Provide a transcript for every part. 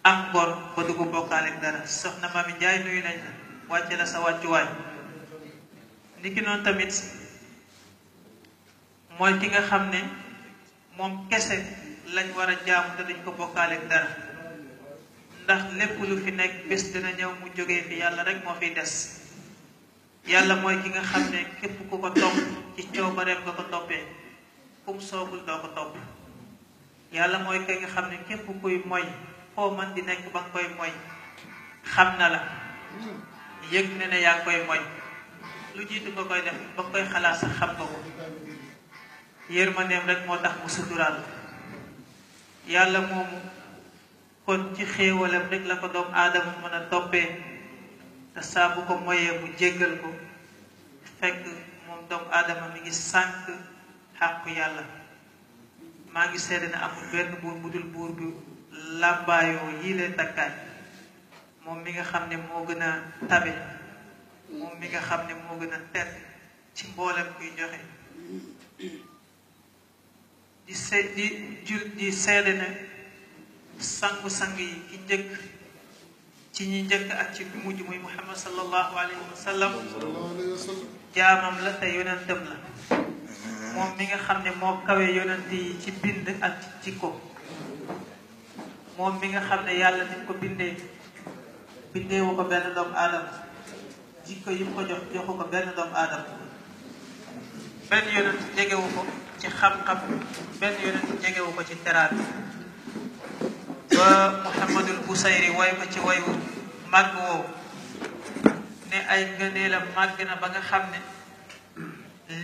ak ngor ba du ko bokkaale dara. soxna Mami Njaay nuyu nañ la wàcce la sa wàccuwaay. niki noonu tamit mooy ki nga xam ne moom kese lañ war a jaamu te duñ ko bokkaale dara, ndax lépp lu fi nekk bés dina ñëw mu jógee fi, yàlla rek moo fiy des. yàlla mooy ki nga xam ne képp ku ko topp ci coobareem nga ko toppee, kum soobul doo ko topp. yàlla mooy ki nga xam ne képp kuy moy foo man di nekk ba nga koy moy xam na la, yëg ne ne yaa ngi koy moy, lu jiitu nga koy def ba koy xalaat sax xam nga ko. yërmandeem rek moo tax mu suturaal. yàlla moomu kon ci xéewalam rek la ko doomu aadama mën a toppee, te saa bu ko moyee mu jéggal ko, fekk moom doomu aadama mi ngi sànk xàqu yàlla. maa ngi seede ne amul benn buur bu dul buur bi làmbaayoo yii leen takkaay, moom mi nga xam ne moo gën a tabe, moom mi nga xam ne moo gën a tedd ci mboolem kuy joxe. di seede ne sangu-sang yi ki njëkk ci ñi njëkk ak ci mujj muy Muhammad sallallahu alayhi wa sallam jaamam la te yonentam la, moom mi nga xam ne moo kawe yonent yi ci bind ak ci jikko. moom mi nga xam ne yàlla ni ko bindeewu ko benn doomu aadama, jikko yi mu ko joxu ko benn doomu aadama. benn yonent jegewu ko ci xam-xam, benn yonent jegewu ko ci teraanga. ba Muhammadul Busayri woy ko ci woyu màgg woowu ne ay ngëneelam màgg na ba nga xam ne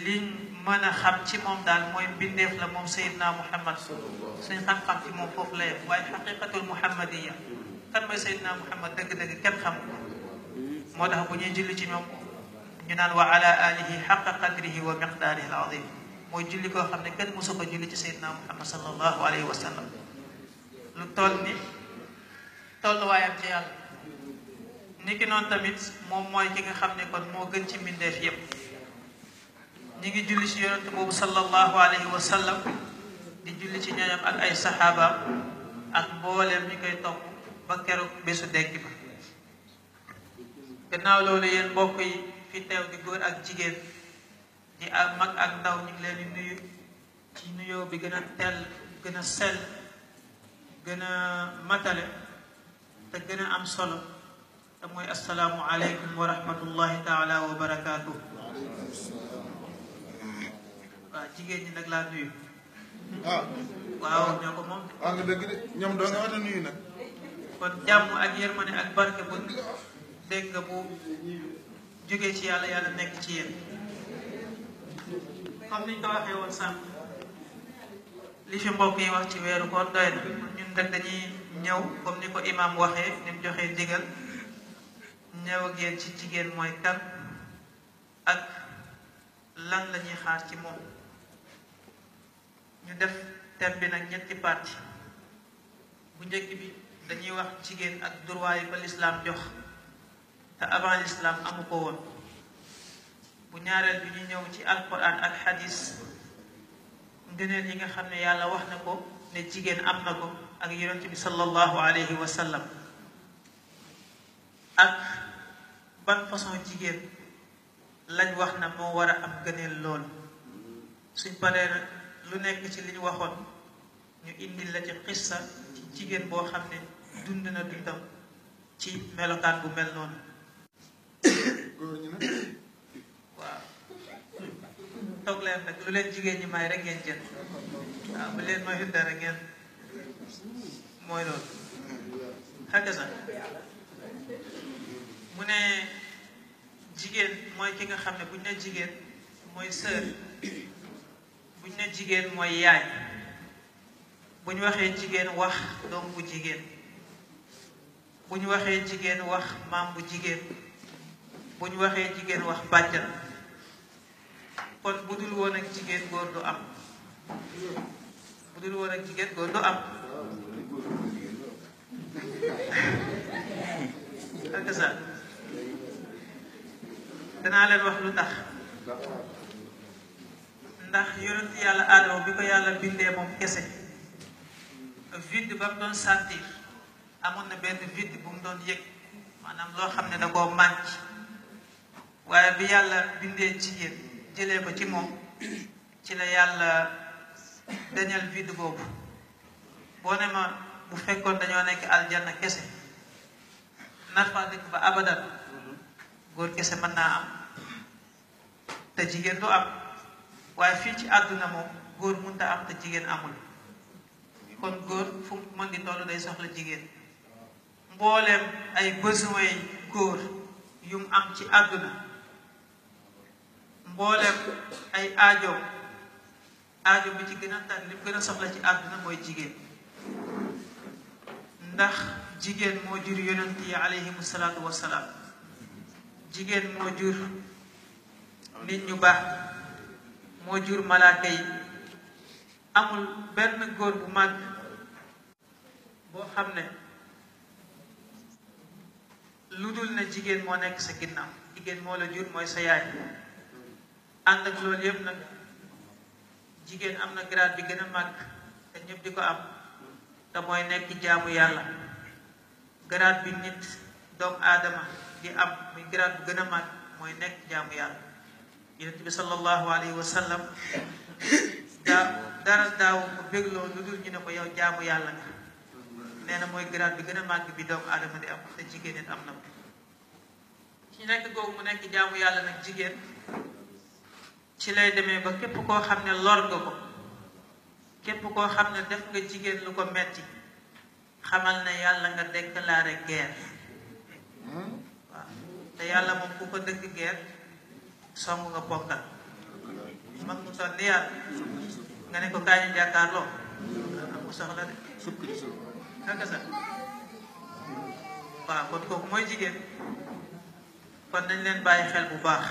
liñ mën a xam ci moom daal mooy bindeef la moom Seydina Muhammad. suñ xam-xam ci moom foofu la yem, waaye xaqiqatul muhammadiya kan mooy Seydina Muhammad dëgg-dëgg kenn xam ko. moo tax bu ñuy julli ci ñoom ñu naan wa ala alihi xaqa qadrihi wa miqdaarihi al azim, mooy julli koo xam ne kenn mosu ko julli ci Seydina Muhammad sallallahu alayhi wa sallam. lu toll ni tolluwaayam ci yàlla. niki noonu tamit moom mooy ki nga xam ne kon moo gën ci mbindeef yépp. ñi ngi julli ci yonent boobu sallallahu alayhi wa sallam, di julli ci ñooñam ak ay saxaabaam ak mbooleem ñi koy topp ba keroog bésu dekk ba. gannaaw loolu yéen mbokk yi fi teew di góor ak jigéen, di ak mag ak ndaw, ñu ngi leen di nuyu ci nuyoo bi gën a tell, gën a sell, gën a matale te gën a am solo, te mooy assalaamu aleykum wa rahmatullahi taala wa barakaatuh. waaw jigéen ñi nag laa nuyu. waaw ñoo ko moom. nga dëgg de ñoom doo nga war a nuyu nag. kon jàmm ak yërmande ak barke bu dégg nga bu jógee ci yàlla, yàlla nekk ci yéen. comme niñ ko waxee woon sànq, li fi mbokk yi wax ci weeru koor doy na. ñun nag dañuy ñëw comme ni ko imam waxee, ni mu joxee ndigal, ñëw ak yéen ci jigéen mooy kan ak lan la ñuy xaar ci moom. ñu def thème bi nag ñetti parti. bu njëkk bi dañuy wax jigéen ak droit yi ko l'islam jox te avant l'islam amu ko woon. bu ñaareel bi ñu ñëw ci alquran ak hadis, ngëneel yi nga xam ne yàlla wax na ko ne jigéen am na ko, ak yonent bi sallallahu alayhi wa sallam, ak ban façon jigéen lañ wax na moo war a am gëneel lool. suñ paree nag lu nekk ci li ñu waxoon ñu indil la ci xissa ci jigéen boo xam ne dund na dundam ci melokaan bu mel noonu. waaw toog leen nag lu leen jigéen ñi may rek ngeen jël. waaw bu leen mayul dara ngeen mooy loolu. xakka sax mu ne jigéen mooy ki nga xam ne buñ ne jigéen mooy sœur, buñ ne jigéen mooy yaay. bu ñu waxee jigéen wax doom bu jigéen, bu ñu waxee jigéen wax maam bu jigéen, bu ñu waxee jigéen wax bàjjan. kon bu dul woon ak jigéen góor du am, bu dul woon ak jigéen góor du am. ak sa danaa leen wax lu tax. ndax yonent yàlla Aadama bi ko yàlla bindee moom kese, vide ba mu doon sentir amoon na benn vide bu mu doon yëg maanaam loo xam ne da koo mànc waaye bi yàlla bindee jigéen jëlee ko ci moom ci la yàlla dañal vide boobu. boo ne ma bu fekkoon dañoo nekk aljanna kese nar fa dëkk ba abadan góor kese mën naa am te jigéen du am waaye fii ci àdduna moom góor mënta am te jigéen amul kon góor fu mu mën di toll day soxla jigéen. mbooleem ay besoin góor yu mu am ci àdduna mbooleem ay aajo bi ci gën a tar li mu gën a soxla ci àdduna mooy jigéen ndax jigéen moo jur yonent yi alayhimu salaatu wassalaam jigéen moo jur nit ñu baax moo jur malaaka yi amul benn góor bu mag boo xam ne lu dul ne jigéen moo nekk sa ginnaaw jigéen moo la jur mooy sa yaay ànd ak loolu yëpp nag jigéen am na grade bi gën a màgg te ñëpp di ko am te mooy nekk jaamu yàlla grade bi nit doomu aadama di am muy grade bu gën a màgg mooy nekk jaamu yàlla. yonent bi sallallahu alayhi wa sallam dara daaw ko bégloo lu dul ñu ne ko yow jaamu yàlla nga nee na mooy grade bi gën a màgg bi doomu aadama di am te jigéen it am na ko ci nekk googu mu nekk jaamu yàlla nag jigéen ci lay demee ba képp koo xam ne lor nga ko képp koo xam ne def nga jigéen lu ko metti xamal ne yàlla nga déclaré guerre waaw te yàlla moom ku ko dëkk guerre song nga ponkal mag mu toll ni yàlla nga ne ko kaay ñu jàkkaarloo am ko soxla de naka sax waaw kon kooku mooy jigéen kon nañ leen bàyyi xel bu baax.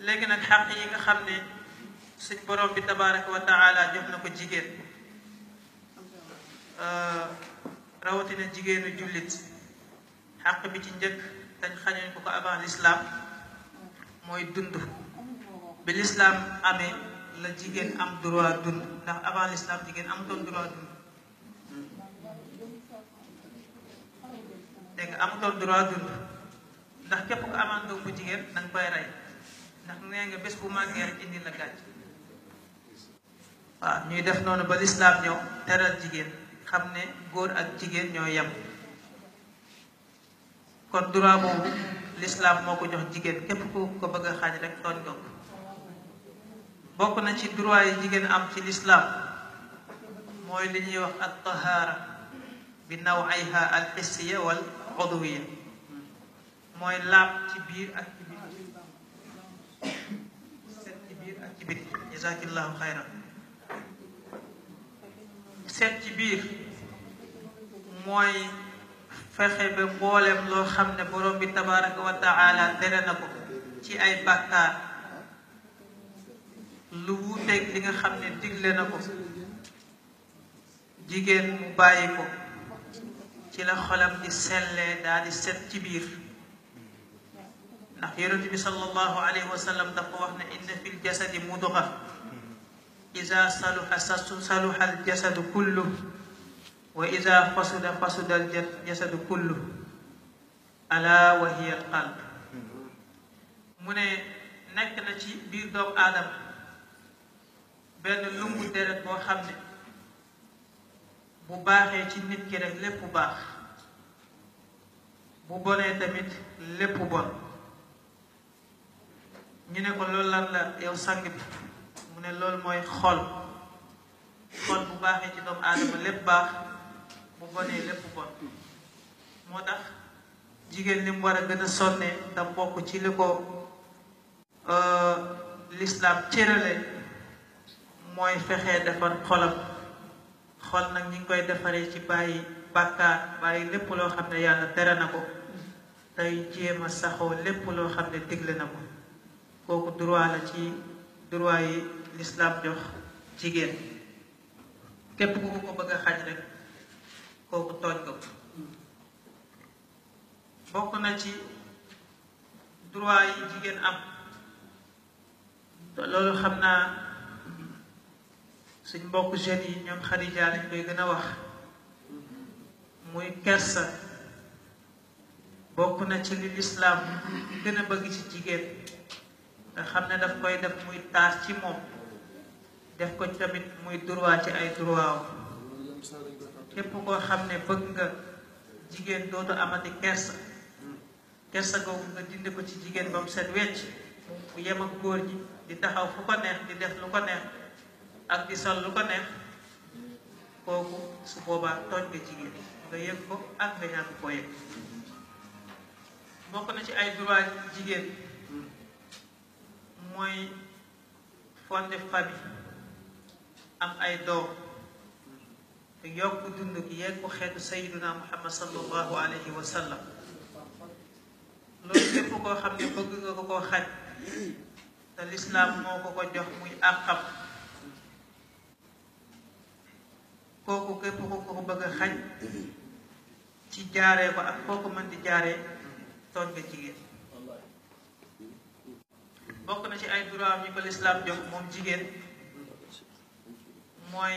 léegi nag xaq yi nga xam ne suñ borom bi tabaraka wa taala jox na ko jigéen rawatina jigéenu jullit xaq bi ci njëkk dañ xañoñ ko avant l'islam mooy dund bi l'islam amee la jigéen am droit dund ndax avant l'islam jigéen amutoon droit dund dégg nga amutoon droit dund ndax képp ko amaan doom bu jigéen danga koy rey ndax nee nga bés bu màggee rek indi la gàcc waaw ñuy def noonu ba lislaam ñëw teral jigéen xam ne góor ak jigéen ñoo yem kon droit boobu lislaam moo ko jox jigéen képp ku ko bëgg a xaaj rek tooñ ko bokk na ci droit yi jigéen am ci lislaam mooy li ñuy wax al tahaara bi nawayha al hissiya wal udwiya mooy laab ci biir ak ci biir seet ci biir ak ci biir jazaakillahu xayran seet ci biir mooy fexe ba mboolem loo xam ne borom bi tabaraka wa taala tere na ko ci ay bàkkaar lu wuuteeg li nga xam ne digle na ko jigéen mu bàyyi ko ci la xolam di sellee daal di set ci biir ndax yonent bi sallallahu alayhi wa sallam dafa wax ne inna fi ljasadi mudga ida saluha aljasadu kullu wa ida fasuda aljasadu kullu ala wa hiya alqalb mu ne nekk na ci biir doomu aadama benn lumbu deret boo xam ne bu baaxee ci nit ki rek lépp baax bu bonee tamit lépp bon ñu ne ko loolu lan la yow sang bi mu ne loolu mooy xol bu baaxee ci doomu aadama lépp baax bu bonee lépp bon moo tax jigéen li mu war a gën a sonne te bokk ci li ko l'islam cërale mooy fexee defar xolam xol nag ñi ngi koy defaree ci bàyyi bàkkaar bàyyi lépp loo xam ne yàlla tere na ko tey jéem a saxoo lépp loo xam ne digle na ko kooku droit la ci droit yi l'islam jox jigéen képp ku ko bëgg a xaj rek kooku tooñ ko bokk na ci droit yi jigéen am te loolu xam naa suñ mbokk jeunes yi ñoom Xadija lañ koy gën a wax muy kersa bokk na ci li lislaam gën a bëgg ci jigéen nga xam ne daf koy def muy taar ci moom def ko tamit muy droit ci ay droit képp koo xam ne bëgg nga jigéen dootu amati kersa googu nga dindi ko ci jigéen ba mu set wecc bu yem ak góor ñi di taxaw fu ko neex di def lu ko neex ak di sol lu ko neex kooku su boobaa tooñ nga jigéen nga yëg ko ak nga ñàkk koo yëg. bokk na ci ay droit jigéen mooy fonder famille am ay doom te yokk dund gi yegg ko xeetu sayyiduna Muhammad sallallahu alayhi wa sallam. loolu képp koo xam ne bëgg nga ko koo xaj te lislaam moo ko ko jox muy àqam kooku képp ko ko bëgg a xaj ci jaaree ko ak kooku mën di jaaree tooñ nga jigéen. bokk na ci ay droit yi ko lislaam jox moom jigéen mooy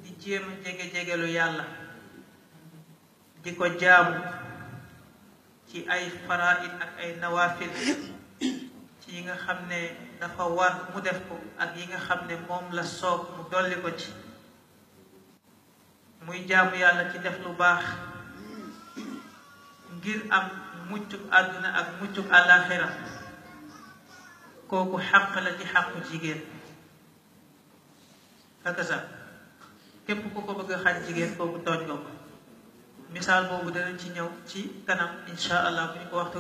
di jéem a jege-jegelu yàlla di ko jaamu ci ay faraid ak ay nawafil ci yi nga xam ne dafa war mu def ko ak yi nga xam ne moom la soob mu dolli ko ci muy jaamu yàlla ci def lu baax ngir am muccuk àdduna ak muccuk àllaaxira kooku xàq la ci xàqu jigéen hakaza képp ku ko bëgg a xaj jigéen kooku tooñ nga ko misaal boobu danañ ci ñëw ci kanam insha allah bu ñu ko waxtu